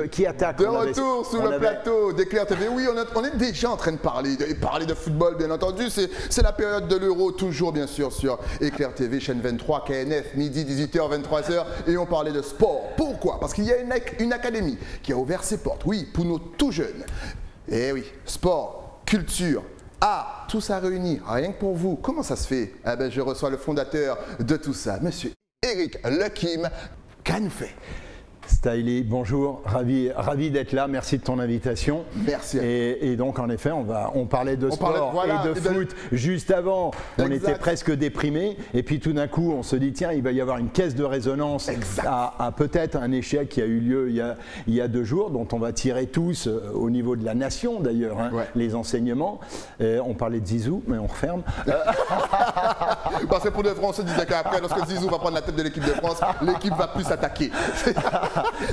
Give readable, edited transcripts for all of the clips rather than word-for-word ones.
Qui attaque. De retour sur le plateau d'Éclair TV. Oui, on est déjà en train de parler de football, bien entendu. C'est la période de l'Euro, toujours bien sûr sur Éclair TV, chaîne 23, KNF, midi, 18h, 23h. Et on parlait de sport. Pourquoi? Parce qu'il y a une académie qui a ouvert ses portes, oui, pour nos tout jeunes. Eh oui, sport, culture, art, tout ça réuni, rien que pour vous. Comment ça se fait? Eh ben, je reçois le fondateur de tout ça, monsieur Eric Lekim. Qu'a nous fait? Styly, bonjour, ravi d'être là, merci de ton invitation. Merci. Et donc en effet, on parlait de sport et de foot juste avant, on était presque déprimés et puis tout d'un coup on se dit tiens, il va y avoir une caisse de résonance à peut-être un échec qui a eu lieu il y a 2 jours, dont on va tirer tous au niveau de la nation d'ailleurs, hein, les enseignements. On parlait de Zizou, mais on referme. Parce que pour de vrai, on se disait qu'après, lorsque Zizou va prendre la tête de l'équipe de France, l'équipe va plus attaquer.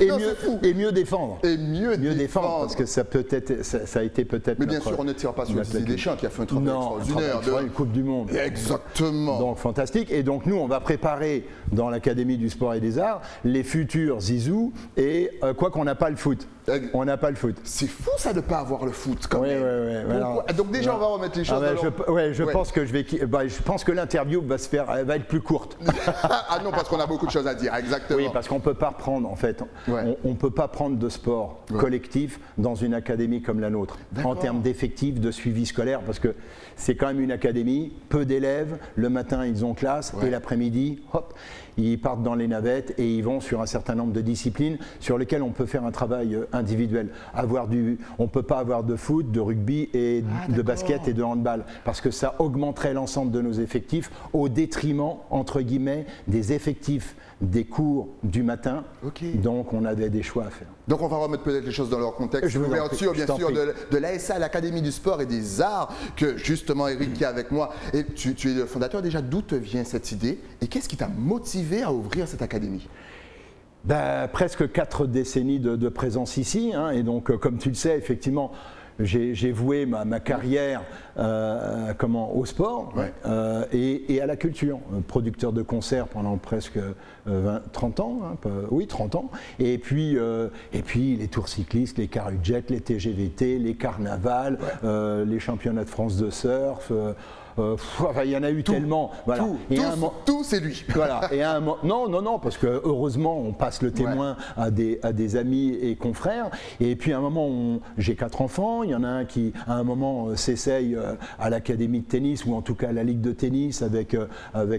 Et mieux défendre. Et mieux défendre. Parce que ça a été peut-être. Mais bien sûr, on ne tire pas sur Didier Deschamps qui a fait un travail extraordinaire. Une Coupe du Monde. Exactement. Donc fantastique. Et donc nous, on va préparer dans l'Académie du Sport et des Arts les futurs Zizou. Et quoi qu'on n'a pas le foot. On n'a pas le foot. C'est fou ça de ne pas avoir le foot quand même. Ouais. Donc déjà, on va remettre les choses. Je pense que l'interview va être plus courte. Ah non, parce qu'on a beaucoup de choses à dire. Exactement. Oui, parce qu'on ne peut pas reprendre en fait. On ne peut pas prendre de sport collectif dans une académie comme la nôtre, en termes d'effectifs, de suivi scolaire, parce que c'est quand même une académie, peu d'élèves, le matin ils ont classe et l'après-midi, hop, ils partent dans les navettes et ils vont sur un certain nombre de disciplines sur lesquelles on peut faire un travail individuel. On ne peut pas avoir de foot, de rugby et de basket et de handball, parce que ça augmenterait l'ensemble de nos effectifs au détriment, entre guillemets, des effectifs des cours du matin. Donc on avait des choix à faire. Donc on va remettre peut-être les choses dans leur contexte. L'ouverture bien sûr de l'ASA, l'Académie du Sport et des Arts, que justement Eric qui est avec moi. Et tu es le fondateur déjà. D'où te vient cette idée et qu'est-ce qui t'a motivé à ouvrir cette académie? Presque 4 décennies de présence ici, hein, et donc comme tu le sais, effectivement, j'ai voué ma carrière au sport et à la culture. Producteur de concerts pendant presque 30 ans, hein, 30 ans. Et puis les tours cyclistes, les Carujet, les TGVT, les carnavals, les championnats de France de surf. Il y en a eu tellement. Voilà. Tout, c'est lui. Voilà. Et non, parce que heureusement, on passe le témoin à des amis et confrères. Et puis à un moment, j'ai 4 enfants. Il y en a un qui, à un moment, s'essaye à l'académie de tennis ou en tout cas à la ligue de tennis avec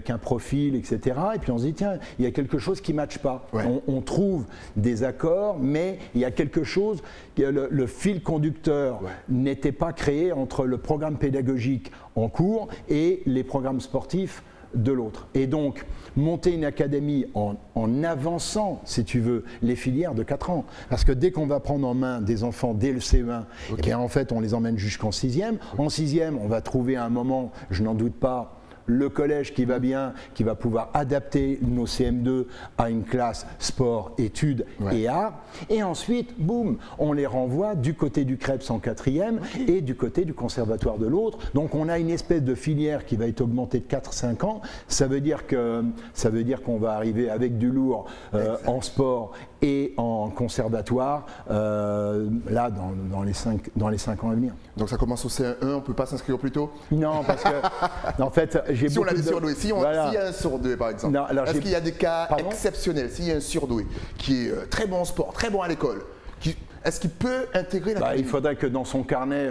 un profil, etc. Et puis on se dit, tiens, il y a quelque chose qui ne matche pas. On trouve des accords, mais il y a quelque chose, le fil conducteur n'était pas créé entre le programme pédagogique en cours et les programmes sportifs de l'autre. Et donc, monter une académie en avançant, si tu veux, les filières de 4 ans. Parce que dès qu'on va prendre en main des enfants dès le CE1, et bien en fait, on les emmène jusqu'en 6e. En 6e, on va trouver à un moment, je n'en doute pas, le collège qui va bien, qui va pouvoir adapter nos CM2 à une classe sport, études et arts. Et ensuite, boum, on les renvoie du côté du CREPS en 4e et du côté du conservatoire de l'autre. Donc on a une espèce de filière qui va être augmentée de 4-5 ans. Ça veut dire qu'on va arriver avec du lourd en sport et en conservatoire, là, dans les 5 ans à venir. Donc ça commence au CE1, on ne peut pas s'inscrire plus tôt? Non, parce que, en fait, j'ai si on a des surdoués, s'il y a un surdoué par exemple, est-ce qu'il y a des cas exceptionnels? S'il y a un surdoué qui est très bon en sport, très bon à l'école, est-ce qu'il peut intégrer la Il faudrait que dans son carnet,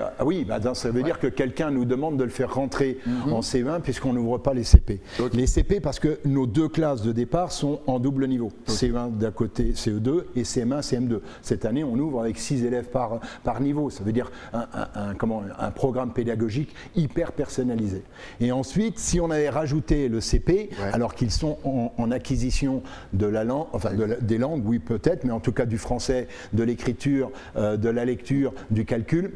ça veut dire que quelqu'un nous demande de le faire rentrer en CE1 puisqu'on n'ouvre pas les CP. Les CP parce que nos 2 classes de départ sont en double niveau. CE1 d'un côté, CE2 et CM1, CM2. Cette année, on ouvre avec 6 élèves par niveau. Ça veut dire un programme pédagogique hyper personnalisé. Et ensuite, si on avait rajouté le CP, alors qu'ils sont en acquisition de la langue, des langues, oui peut-être, mais en tout cas du français, de l'écriture, de la lecture, du calcul,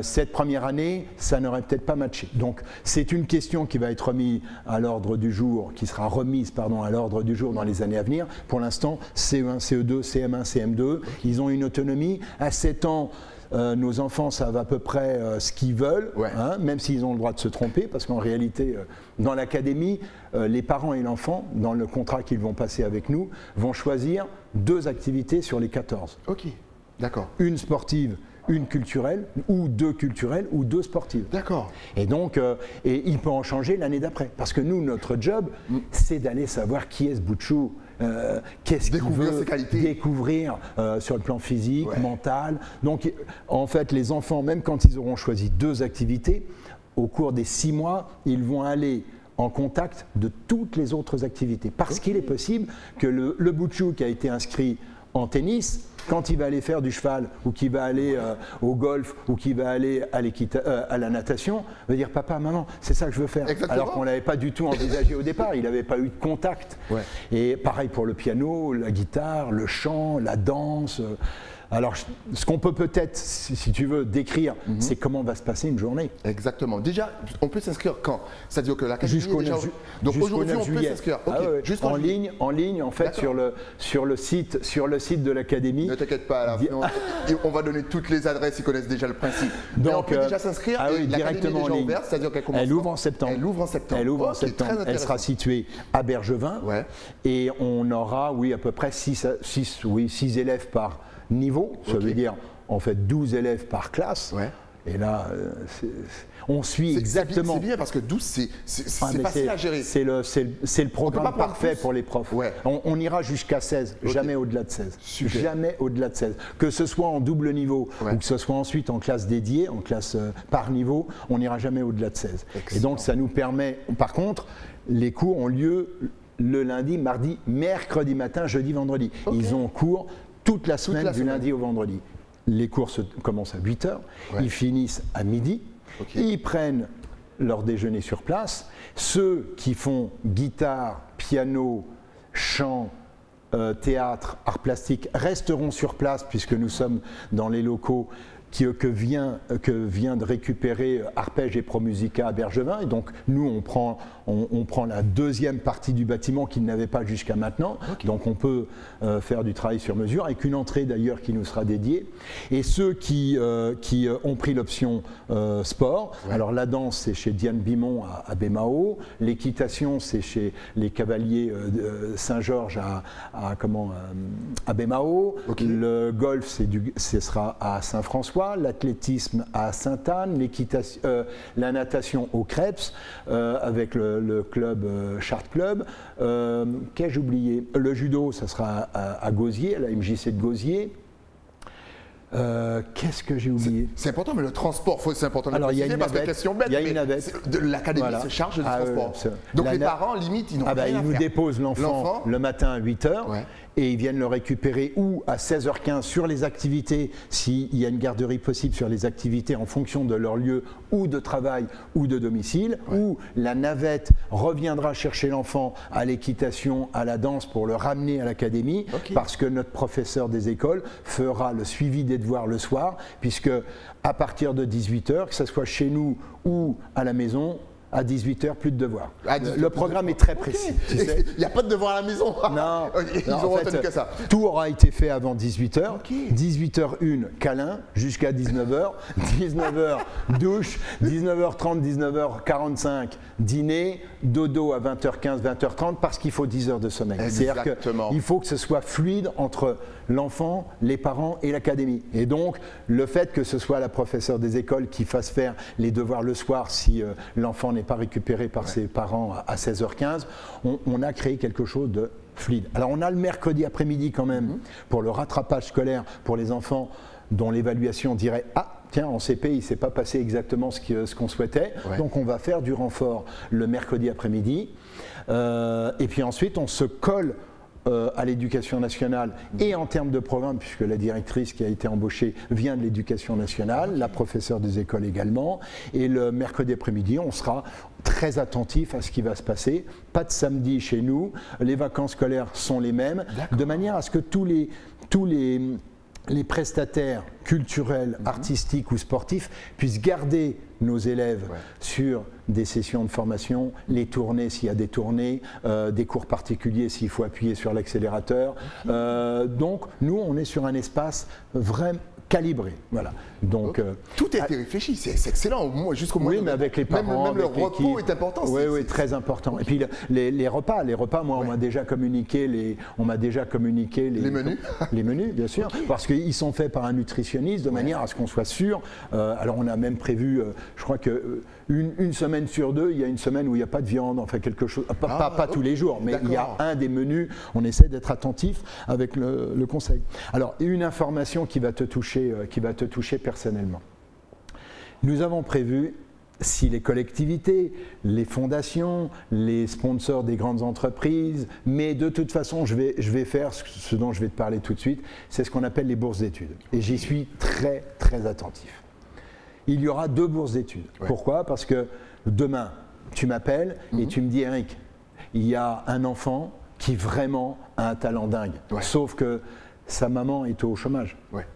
cette première année, ça n'aurait peut-être pas matché. Donc c'est une question qui va être remise à l'ordre du jour, à l'ordre du jour dans les années à venir. Pour l'instant, CE1, CE2, CM1, CM2, ils ont une autonomie. À 7 ans, nos enfants savent à peu près ce qu'ils veulent, hein, même s'ils ont le droit de se tromper, parce qu'en réalité, dans l'académie, les parents et l'enfant, dans le contrat qu'ils vont passer avec nous, vont choisir 2 activités sur les 14. Ok, d'accord. Une sportive, une culturelle, ou 2 culturelles, ou 2 sportives. D'accord. Et donc, et il peut en changer l'année d'après. Parce que nous, notre job, c'est d'aller savoir qui est ce Butchou, qu'est-ce qu'il veut, ses qualités. découvrir sur le plan physique, mental. Donc, en fait, les enfants, même quand ils auront choisi 2 activités, au cours des 6 mois, ils vont aller en contact de toutes les autres activités. Parce qu'il est possible que le Butchou qui a été inscrit en tennis, quand il va aller faire du cheval, ou qu'il va aller au golf, ou qu'il va aller à la natation, va dire papa, maman, c'est ça que je veux faire. Exactement. Alors qu'on ne l'avait pas du tout envisagé au départ, il n'avait pas eu de contact. Et pareil pour le piano, la guitare, le chant, la danse. Alors, ce qu'on peut peut-être, si tu veux, décrire, c'est comment va se passer une journée. Exactement. Déjà, on peut s'inscrire quand? C'est-à-dire que l'académie est déjà... Donc aujourd'hui, on peut s'inscrire. En ligne, en fait, sur le site de l'académie. Ne t'inquiète pas, à la fin, on va donner toutes les adresses, ils connaissent déjà le principe. Donc, on peut déjà s'inscrire. Directement en ligne. C'est-à-dire qu'elle commence. Elle ouvre en septembre. Elle sera située à Bergevin. Et on aura, à peu près 6 élèves par niveau, ça veut dire en fait 12 élèves par classe. Et là, on suit exactement. C'est bien parce que 12, c'est facile à gérer. C'est le programme parfait pour les profs. On ira jusqu'à 16, jamais au-delà de 16. Super. Jamais au-delà de 16. Que ce soit en double niveau ou que ce soit ensuite en classe dédiée, en classe par niveau, on n'ira jamais au-delà de 16. Excellent. Et donc ça nous permet, par contre, les cours ont lieu le lundi, mardi, mercredi matin, jeudi, vendredi. Ils ont cours toute la semaine, du lundi au vendredi. Les cours commencent à 8h, ils finissent à midi, ils prennent leur déjeuner sur place. Ceux qui font guitare, piano, chant, théâtre, arts plastiques resteront sur place puisque nous sommes dans les locaux que vient de récupérer Arpège et Promusica à Bergevin. Et donc, nous, on prend la deuxième partie du bâtiment qu'ils n'avaient pas jusqu'à maintenant. Donc, on peut faire du travail sur mesure, avec une entrée d'ailleurs qui nous sera dédiée. Et ceux qui ont pris l'option sport, alors la danse, c'est chez Diane Bimon à Bémao. L'équitation, c'est chez les Cavaliers Saint-Georges à Bémao. Le golf, ce sera à Saint-François. L'athlétisme à Sainte-Anne, la natation au Crêpes avec le club Chart Club. Qu'ai-je oublié? Le judo, ça sera à Gauziers, à la MJC de Gauziers. Qu'est-ce que j'ai oublié? C'est important, mais le transport, c'est important de le préciser parce que question bête, l'académie se charge du transport. Donc les parents, limite, ils n'ont rien à faire. Ils nous déposent l'enfant le matin à 8h et ils viennent le récupérer ou à 16h15 sur les activités, s'il y a une garderie possible sur les activités en fonction de leur lieu ou de travail ou de domicile, ou la navette reviendra chercher l'enfant à l'équitation, à la danse pour le ramener à l'académie, parce que notre professeur des écoles fera le suivi des devoirs le soir, puisque à partir de 18h, que ce soit chez nous ou à la maison, à 18h, plus de devoirs. Le programme est très précis. Il n'y a pas de devoirs à la maison. Non, ils n'auront retenu que ça. Tout aura été fait avant 18h. 18h01, câlin, jusqu'à 19h. 19h, douche. 19h30, 19h45, dîner. Dodo à 20h15, 20h30, parce qu'il faut 10 heures de sommeil. C'est-à-dire qu'il faut que ce soit fluide entre l'enfant, les parents et l'académie. Et donc, le fait que ce soit la professeure des écoles qui fasse faire les devoirs le soir si l'enfant n'est pas récupéré par ses parents à 16h15, on a créé quelque chose de fluide. Alors, on a le mercredi après-midi quand même pour le rattrapage scolaire pour les enfants dont l'évaluation dirait « Ah, tiens, en CP, il ne s'est pas passé exactement ce qu'on souhaitait. Donc, on va faire du renfort le mercredi après-midi. Et puis ensuite, on se colle à l'éducation nationale et en termes de programme, puisque la directrice qui a été embauchée vient de l'éducation nationale, la professeure des écoles également, et le mercredi après-midi, on sera très attentif à ce qui va se passer. Pas de samedi chez nous, les vacances scolaires sont les mêmes, de manière à ce que tous les prestataires culturels, artistiques ou sportifs puissent garder nos élèves sur des sessions de formation, les tournées s'il y a des tournées, des cours particuliers s'il faut appuyer sur l'accélérateur. Donc nous, on est sur un espace vraiment calibré. Voilà. Donc, tout a été réfléchi, c'est excellent. Jusqu'au moment oui, mais avec les parents, même le avec repos est important. Oui, oui, très important. Et puis les repas, moi, on m'a déjà communiqué les menus. Les menus, bien sûr, parce qu'ils sont faits par un nutritionniste de manière à ce qu'on soit sûr. Alors, on a même prévu, je crois que une semaine sur deux, il y a une semaine où il n'y a pas de viande, enfin quelque chose, pas tous les jours, mais il y a un des menus. On essaie d'être attentif avec le conseil. Alors, une information qui va te toucher personnellement. Nous avons prévu, si les collectivités, les fondations, les sponsors des grandes entreprises, mais de toute façon, je vais faire ce dont je vais te parler tout de suite, c'est ce qu'on appelle les bourses d'études. Et j'y suis très, très attentif. Il y aura 2 bourses d'études. Ouais. Pourquoi? Parce que demain, tu m'appelles et tu me dis, Eric, il y a un enfant qui vraiment a un talent dingue, sauf que sa maman est au chômage. Ouais.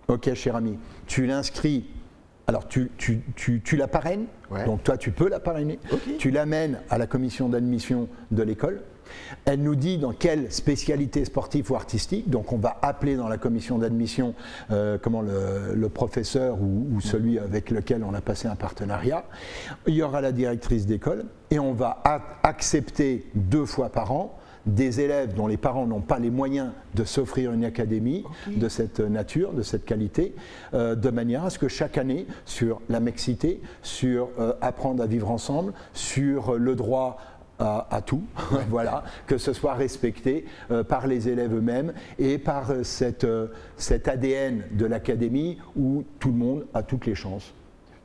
Ok, cher ami, tu l'inscris, alors tu la parraines, donc toi tu peux la parrainer, tu l'amènes à la commission d'admission de l'école, elle nous dit dans quelle spécialité sportive ou artistique, donc on va appeler dans la commission d'admission le professeur ou celui avec lequel on a passé un partenariat, il y aura la directrice d'école et on va accepter 2 fois par an des élèves dont les parents n'ont pas les moyens de s'offrir une académie de cette nature, de cette qualité, de manière à ce que chaque année, sur la mixité, sur apprendre à vivre ensemble, sur le droit à tout, voilà, que ce soit respecté par les élèves eux-mêmes et par cet ADN de l'académie où tout le monde a toutes les chances.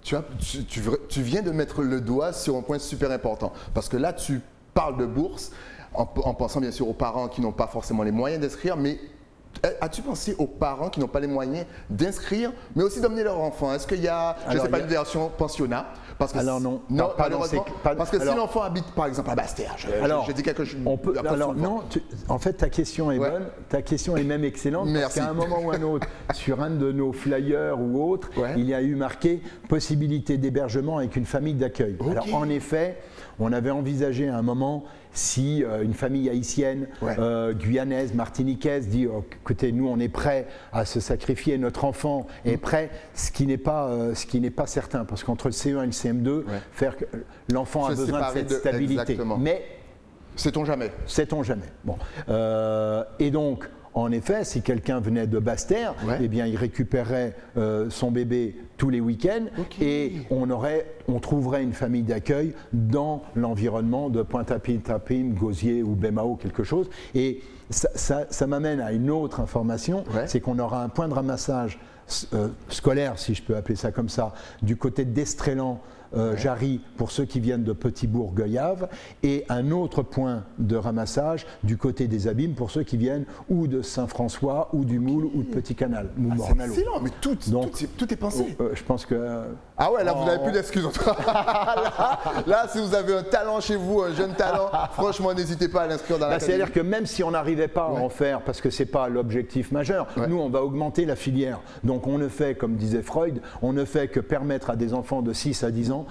Tu viens de mettre le doigt sur un point super important, parce que là tu parles de bourse, en pensant bien sûr aux parents qui n'ont pas forcément les moyens d'inscrire, mais as-tu pensé aux parents qui n'ont pas les moyens d'inscrire, mais aussi d'emmener leur enfant? Est-ce qu'il y a, je ne sais pas, une version pensionnat? Parce que alors non, parce que si l'enfant habite par exemple à Basse-Terre, je dis quelque chose. On peut, alors non, en fait ta question est bonne, ta question est même excellente. Merci. Parce qu'à un moment ou un autre, sur un de nos flyers ou autre, il y a eu marqué possibilité d'hébergement avec une famille d'accueil. Alors en effet, on avait envisagé à un moment si une famille haïtienne, guyanaise, martiniquaise dit écoutez, nous on est prêts à se sacrifier, notre enfant est prêt, ce qui n'est pas certain, parce qu'entre le CE1 et le CM2, faire que l'enfant a besoin de cette stabilité. Exactement. Mais sait-on jamais. Sait-on jamais. Bon. Et donc, en effet, si quelqu'un venait de Basse-Terre, eh bien, il récupérerait son bébé tous les week-ends et on trouverait une famille d'accueil dans l'environnement de Pointe-à-Pitre, Gosier ou Bémao, quelque chose. Et ça m'amène à une autre information, c'est qu'on aura un point de ramassage scolaire, si je peux appeler ça comme ça, du côté d'Estrélan, Jarry, pour ceux qui viennent de Petit-Bourg-Goyave, et un autre point de ramassage du côté des Abîmes pour ceux qui viennent ou de Saint-François, ou du Moule, ou de Petit-Canal. C'est excellent, mais tout est pensé. Je pense que... Ah ouais, là vous n'avez plus d'excuses. là, si vous avez un talent chez vous, un jeune talent, franchement, n'hésitez pas à l'inscrire dans l'académie. C'est-à-dire que même si on n'arrivait pas à en faire, parce que ce n'est pas l'objectif majeur, nous, on va augmenter la filière. Donc on ne fait, comme disait Freud, on ne fait que permettre à des enfants de 6 à 10 ans,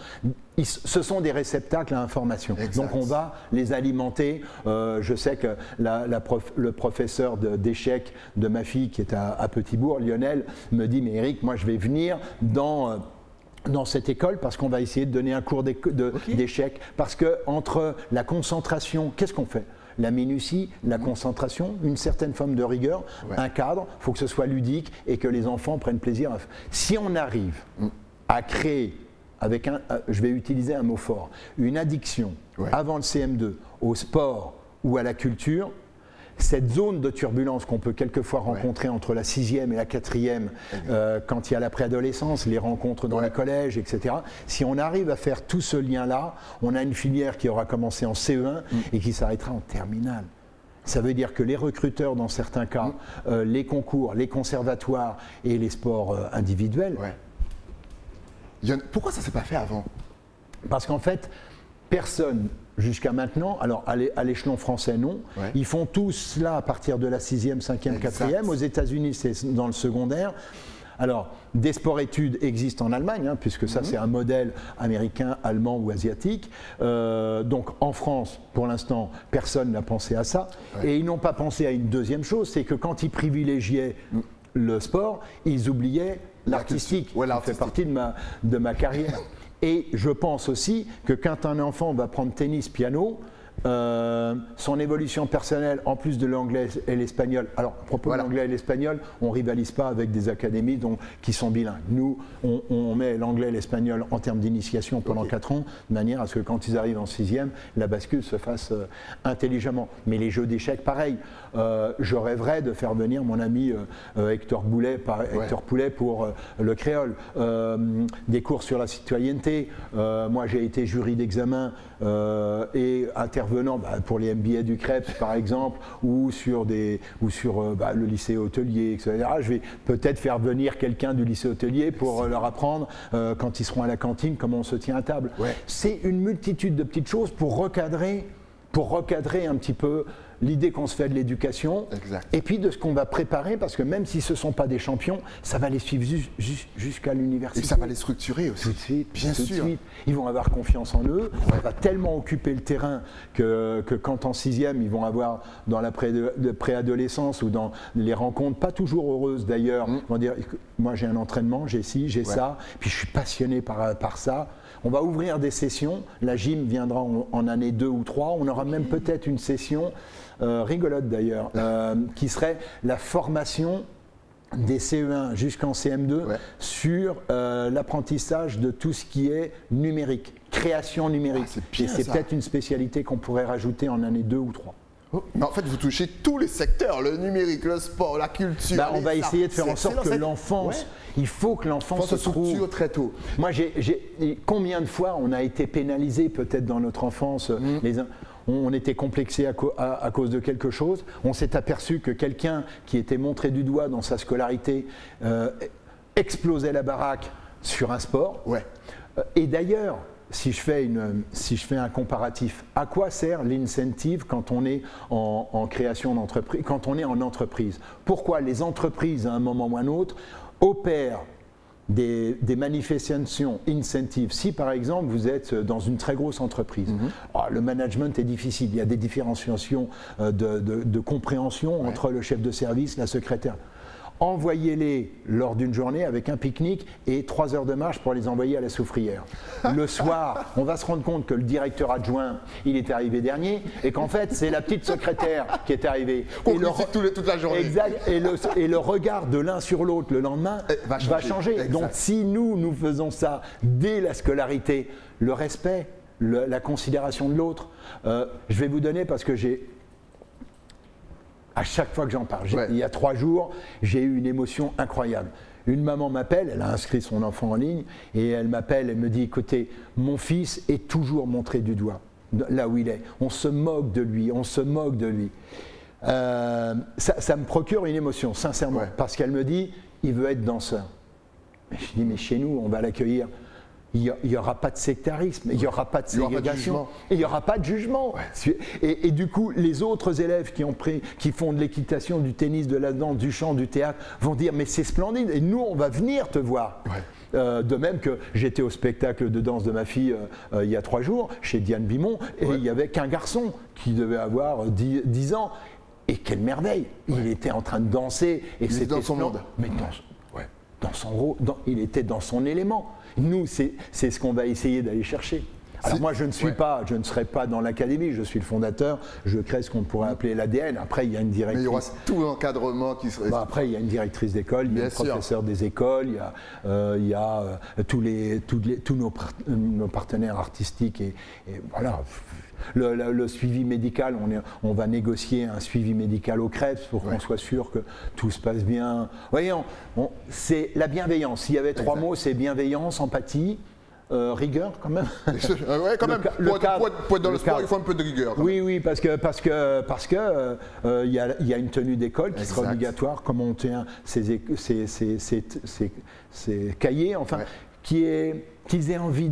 ce sont des réceptacles à information. Exact. Donc on va les alimenter. Je sais que le professeur d'échecs de ma fille qui est à Petit-Bourg, Lionel, me dit mais Eric, moi je vais venir dans cette école parce qu'on va essayer de donner un cours d'échecs. Parce que entre la concentration, qu'est-ce qu'on fait ? La minutie, la concentration, une certaine forme de rigueur, un cadre, il faut que ce soit ludique et que les enfants prennent plaisir. Si on arrive à créer avec je vais utiliser un mot fort, une addiction avant le CM2 au sport ou à la culture, cette zone de turbulence qu'on peut quelquefois rencontrer entre la 6e et la 4e, quand il y a la préadolescence, les rencontres dans les collèges, etc. Si on arrive à faire tout ce lien-là, on a une filière qui aura commencé en CE1 et qui s'arrêtera en terminale. Ça veut dire que les recruteurs, dans certains cas, les concours, les conservatoires et les sports individuels... Pourquoi ça ne s'est pas fait avant? Parce qu'en fait, personne jusqu'à maintenant, alors à l'échelon français non, ils font tout cela à partir de la 6e, 5e, 4e. Aux États-Unis, c'est dans le secondaire. Alors, des sports-études existent en Allemagne, puisque ça c'est un modèle américain, allemand ou asiatique. Donc en France, pour l'instant, personne n'a pensé à ça. Et ils n'ont pas pensé à une deuxième chose, c'est que quand ils privilégiaient le sport, ils oubliaient l'artistique. Ouais, ça fait partie de ma carrière. Et je pense aussi que quand un enfant va prendre tennis, piano, son évolution personnelle, en plus de l'anglais et l'espagnol. Alors, à propos de l'anglais et l'espagnol, on ne rivalise pas avec des académies qui sont bilingues. Nous, on met l'anglais et l'espagnol en termes d'initiation pendant 4 ans, de manière à ce que quand ils arrivent en 6e, la bascule se fasse intelligemment. Mais les jeux d'échecs, pareil. Je rêverais de faire venir mon ami Hector Poulet pour le créole. Des cours sur la citoyenneté. Moi, j'ai été jury d'examen et intervenant pour les MBA du Crêpes par exemple, ou sur le lycée hôtelier, etc. Je vais peut-être faire venir quelqu'un du lycée hôtelier pour leur apprendre quand ils seront à la cantine comment on se tient à table. C'est une multitude de petites choses pour recadrer un petit peu l'idée qu'on se fait de l'éducation et puis de ce qu'on va préparer, parce que même si ce ne sont pas des champions, ça va les suivre jusqu'à l'université. Et ça va les structurer aussi. Tout de suite, bien sûr. Ils vont avoir confiance en eux, on va tellement occuper le terrain que quand en 6e, ils vont avoir dans la préadolescence ou dans les rencontres, pas toujours heureuses d'ailleurs, ils vont dire, moi j'ai un entraînement, j'ai ci, j'ai ça, puis je suis passionné par ça. On va ouvrir des sessions, la gym viendra en année 2 ou 3, on aura même peut-être une session rigolote d'ailleurs, qui serait la formation des CE1 jusqu'en CM2 sur l'apprentissage de tout ce qui est numérique, création numérique. Et c'est peut-être une spécialité qu'on pourrait rajouter en année 2 ou 3. En fait, vous touchez tous les secteurs, le numérique, le sport, la culture. On va essayer de faire en sorte que l'enfance, il faut que l'enfance se structure très tôt. Moi, combien de fois on a été pénalisé peut-être dans notre enfance, on était complexé à cause de quelque chose, on s'est aperçu que quelqu'un qui était montré du doigt dans sa scolarité explosait la baraque sur un sport. Et d'ailleurs, si je fais un comparatif, à quoi sert l'incentive quand on est en création d'entreprise, quand on est en entreprise? Pourquoi les entreprises, à un moment ou à un autre, opèrent des manifestations incentives? Si par exemple vous êtes dans une très grosse entreprise, le management est difficile, il y a des différenciations de compréhension entre le chef de service, la secrétaire. Envoyez-les lors d'une journée avec un pique-nique et 3 heures de marche pour les envoyer à la soufrière. Le soir, on va se rendre compte que le directeur adjoint, il est arrivé dernier et qu'en fait, c'est la petite secrétaire qui est arrivée. Toute la journée. Exact. Et le regard de l'un sur l'autre le lendemain va changer. Donc si nous faisons ça dès la scolarité, le respect, la considération de l'autre, je vais vous donner parce que à chaque fois que j'en parle, il y a 3 jours, j'ai eu une émotion incroyable. Une maman m'appelle, elle a inscrit son enfant en ligne, et elle m'appelle, elle me dit, écoutez, mon fils est toujours montré du doigt, là où il est. On se moque de lui, on se moque de lui. Ça me procure une émotion, sincèrement, parce qu'elle me dit, il veut être danseur. Mais je dis, mais chez nous, on va l'accueillir. Il n'y aura pas de sectarisme, il n'y aura pas de ségrégation, il n'y aura pas de jugement. Et du coup, les autres élèves qui font de l'équitation, du tennis, de la danse, du chant, du théâtre, vont dire mais c'est splendide et nous on va venir te voir. De même que j'étais au spectacle de danse de ma fille il y a 3 jours, chez Diane Bimon, et il n'y avait qu'un garçon qui devait avoir 10 ans. Et quelle merveille, il était en train de danser. Et c'était dans son monde. Mais dans son rôle, il était dans son élément. Nous, c'est ce qu'on va essayer d'aller chercher. Alors moi, je ne serai pas dans l'académie, je suis le fondateur, je crée ce qu'on pourrait appeler l'ADN. Après, il y a une directrice. Mais il y aura tout l'encadrement qui serait. Après, il y a une directrice d'école, il y a un professeur des écoles, il y a tous nos partenaires artistiques et voilà. Le suivi médical, on va négocier un suivi médical au Crêpes pour qu'on soit sûr que tout se passe bien. Voyons, c'est la bienveillance. S'il y avait 3 mots, c'est bienveillance, empathie, rigueur quand même. Quand même. Pour être dans le sport, il faut un peu de rigueur. Oui, parce que il y a une tenue d'école qui sera obligatoire, comme on tient ces cahiers, enfin, qu'ils aient envie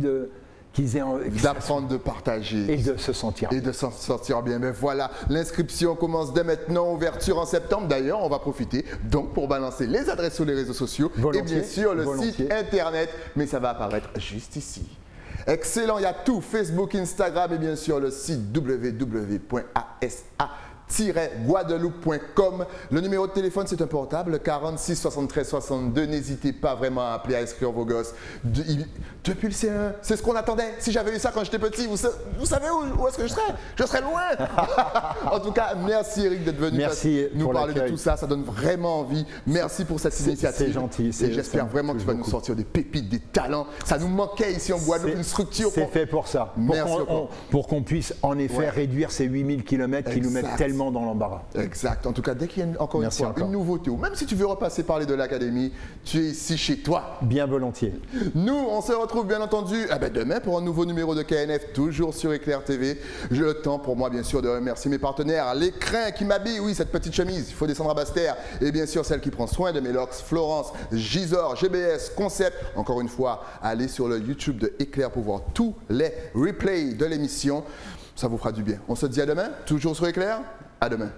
d'apprendre, de partager et de se sentir bien. Et de s'en sortir bien. Mais voilà, l'inscription commence dès maintenant, ouverture en septembre. D'ailleurs, on va profiter donc pour balancer les adresses sur les réseaux sociaux et bien sûr le site internet. Mais ça va apparaître juste ici. Excellent, il y a tout, Facebook, Instagram et bien sûr le site www.asa guadeloupe.com. Le numéro de téléphone, c'est un portable, 46 73 62. N'hésitez pas vraiment à appeler, à inscrire vos gosses. Depuis le C1, c'est ce qu'on attendait. Si j'avais eu ça quand j'étais petit, vous savez où est-ce que je serais? Je serais loin. En tout cas, merci Eric d'être venu nous parler de tout ça. Ça donne vraiment envie. Merci pour cette initiative. C'est gentil. Et j'espère vraiment que tu vas nous sortir des pépites, des talents. Ça nous manquait ici en Guadeloupe, une structure. C'est fait pour ça. Pour qu'on puisse en effet réduire ces 8000 km qui nous mettent tellement dans l'embarras. Exact. En tout cas, dès qu'il y a encore une nouveauté, ou même si tu veux repasser parler de l'académie, tu es ici chez toi. Bien volontiers. Nous, on se retrouve bien entendu demain pour un nouveau numéro de KNF, toujours sur Éclair TV. J'ai le temps pour moi, bien sûr, de remercier mes partenaires, les crins qui m'habillent, oui, cette petite chemise, il faut descendre à Basse-Terre, et bien sûr celle qui prend soin de mes locks, Florence, Gisors, GBS, Concept. Encore une fois, allez sur le YouTube de Éclair pour voir tous les replays de l'émission. Ça vous fera du bien. On se dit à demain, toujours sur Éclair. À demain.